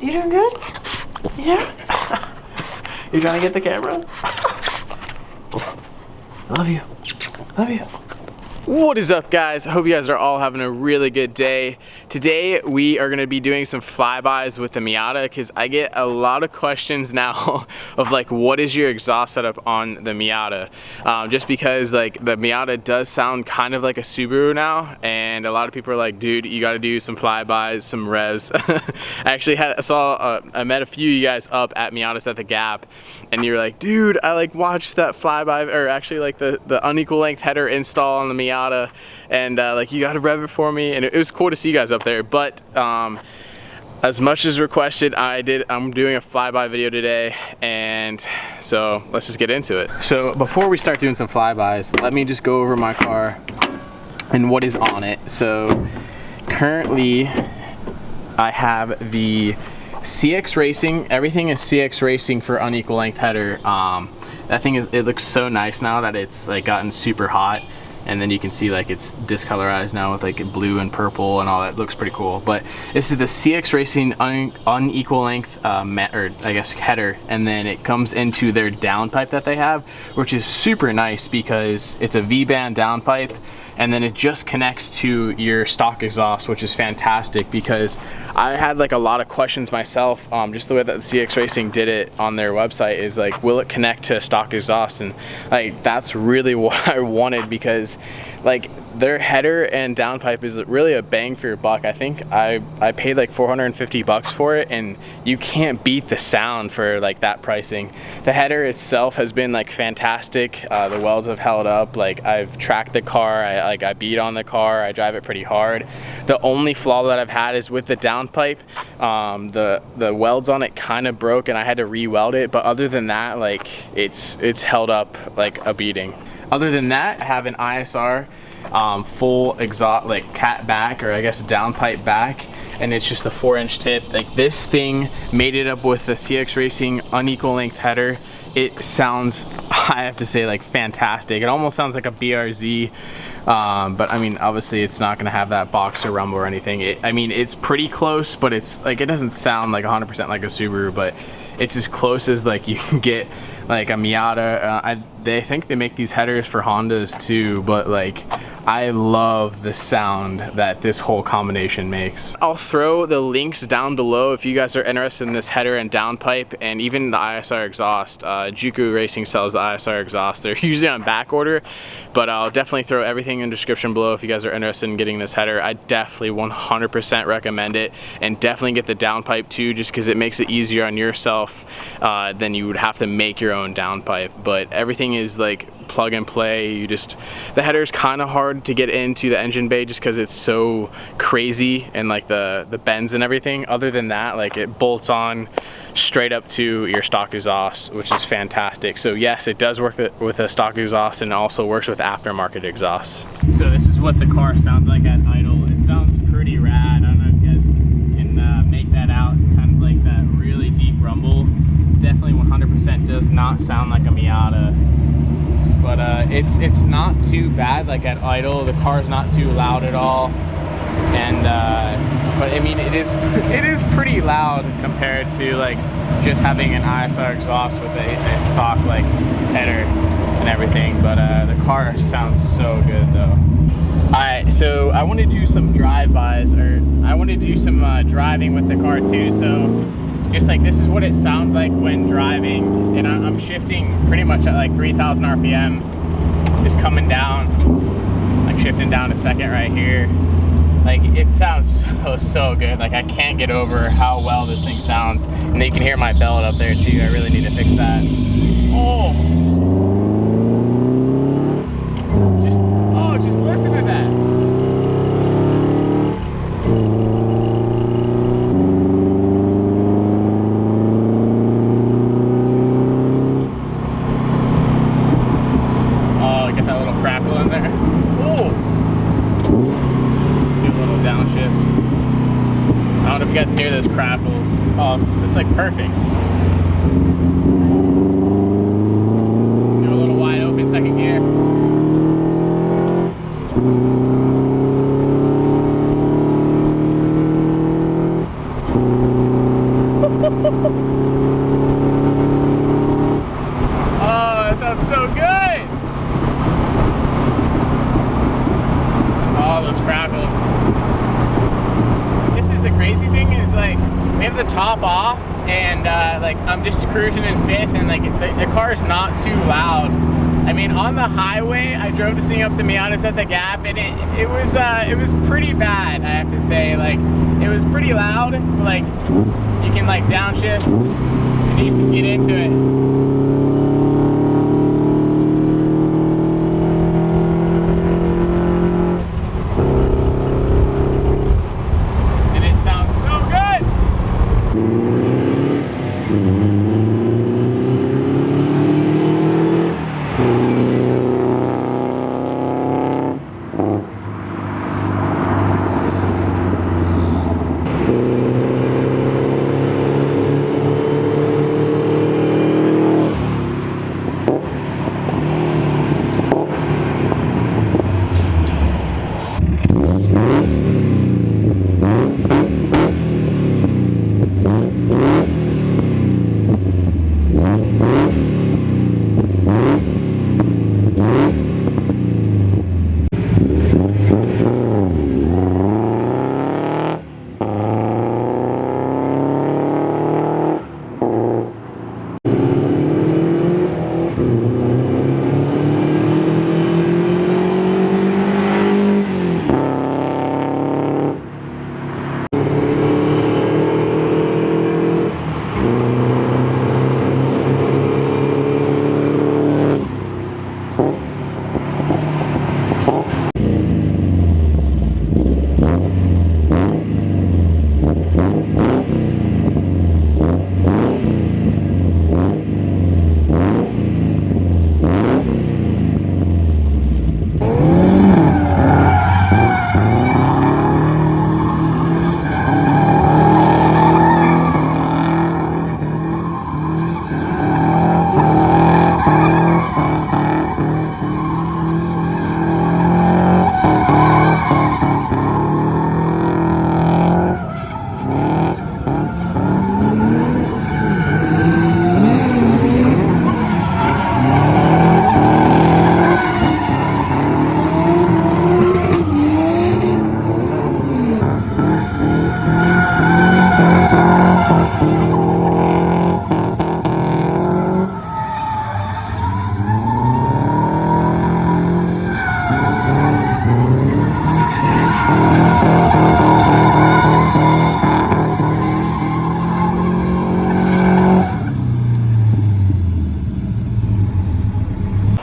You doing good? Yeah? You trying to get the camera? Love you. Love you. What is up, guys? I hope you guys are all having a really good day. Today we are going to be doing some flybys with the Miata because I get a lot of questions now of like, what is your exhaust setup on the Miata? Just because like the Miata does sound kind of like a Subaru now, and a lot of people are like, dude, you got to do some flybys, some revs. I met a few of you guys up at Miatas at the Gap, and you're like, dude, I like watched that flyby, or actually like the unequal length header install on the Miata, and like you gotta rev it for me, and it was cool to see you guys up there. But as much as requested, I'm doing a flyby video today, and so let's just get into it. So before we start doing some flybys, let me just go over my car and what is on it. So currently I have the CX-Racing. Everything is CX-Racing for unequal length header. That thing it looks so nice now that it's like gotten super hot. And then you can see like it's discolorized now with like blue and purple and all that. Looks pretty cool. But this is the CX-Racing unequal length or I guess header, and then it comes into their downpipe that they have, which is super nice because it's a V-band downpipe, and then it just connects to your stock exhaust, which is fantastic because I had like a lot of questions myself. Just the way that the CX-Racing did it on their website is like, will it connect to stock exhaust? And like that's really what I wanted, because like their header and downpipe is really a bang for your buck. I think I paid like 450 bucks for it, and you can't beat the sound for like that pricing. The header itself has been like fantastic. The welds have held up. Like I've tracked the car, I beat on the car, I drive it pretty hard. The only flaw that I've had is with the downpipe. The welds on it kind of broke and I had to re-weld it, but other than that, like it's held up like a beating. Other than that, I have an ISR full exhaust, like catback, or I guess downpipe back, and it's just a 4-inch tip. Like this thing made it up with the CX-Racing unequal length header. It sounds, I have to say, like fantastic. It almost sounds like a BRZ, but I mean obviously it's not gonna have that boxer rumble or anything. I mean it's pretty close, but it's like, it doesn't sound like 100% like a Subaru, but it's as close as like you can get like a Miata. They think they make these headers for Hondas too, but like I love the sound that this whole combination makes. I'll throw the links down below if you guys are interested in this header and downpipe, and even the ISR exhaust. Juku Racing sells the ISR exhaust. They're usually on back order, but I'll definitely throw everything in the description below if you guys are interested in getting this header. I definitely 100% recommend it, and definitely get the downpipe too, just because it makes it easier on yourself than you would have to make your own downpipe. But everything is like plug and play. The header is kind of hard to get into the engine bay just because it's so crazy, and like the bends and everything. Other than that, like it bolts on straight up to your stock exhaust, which is fantastic. So yes, it does work with a stock exhaust, and also works with aftermarket exhausts. So this is what the car sounds like at idle. It sounds pretty rad. I don't know if you guys can make that out. It's kind of like that really deep rumble. Definitely 100% does not sound like a Miata, but it's not too bad. Like at idle, the car's not too loud at all, and but I mean it is pretty loud compared to like just having an ISR exhaust with a stock like header and everything. But the car sounds so good though. Alright, so I want to do some drive-bys, or I want to do some driving with the car too. So just like this is what it sounds like when driving, and I'm shifting pretty much at like 3,000 RPMs, just coming down, like shifting down a second right here. Like it sounds so good. Like I can't get over how well this thing sounds. And then you can hear my belt up there too. I really need to fix that. Just listen to that. You guys can hear those crackles. Oh, it's like perfect. Do a little wide open second gear. Oh, that sounds so good. Oh, those crackles. This is the crazy thing is like, we have the top off and like I'm just cruising in fifth and like the car's not too loud. I mean, on the highway, I drove this thing up to Miatas at the Gap, and it was pretty bad, I have to say. Like, it was pretty loud. Like, you can like downshift, and you can get into it. And it sounds so good.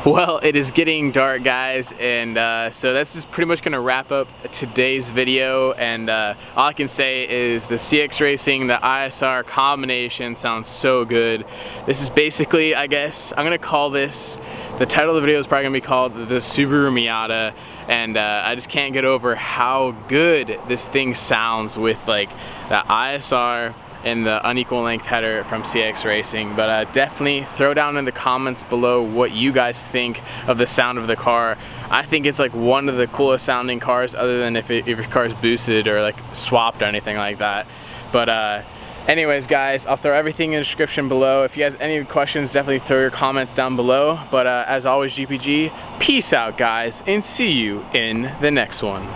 Well, it is getting dark, guys, and so this is pretty much going to wrap up today's video, and all I can say is the CX Racing, the ISR combination sounds so good. This is basically, I guess, I'm going to call this, the title of the video is probably going to be called the Subaru Miata, and I just can't get over how good this thing sounds with like the ISR and the unequal length header from CX Racing. But definitely throw down in the comments below what you guys think of the sound of the car. I think it's like one of the coolest sounding cars, other than if your car's boosted or like swapped or anything like that. But anyways, guys, I'll throw everything in the description below. If you guys have any questions, definitely throw your comments down below. But as always, GPG, peace out, guys, and see you in the next one.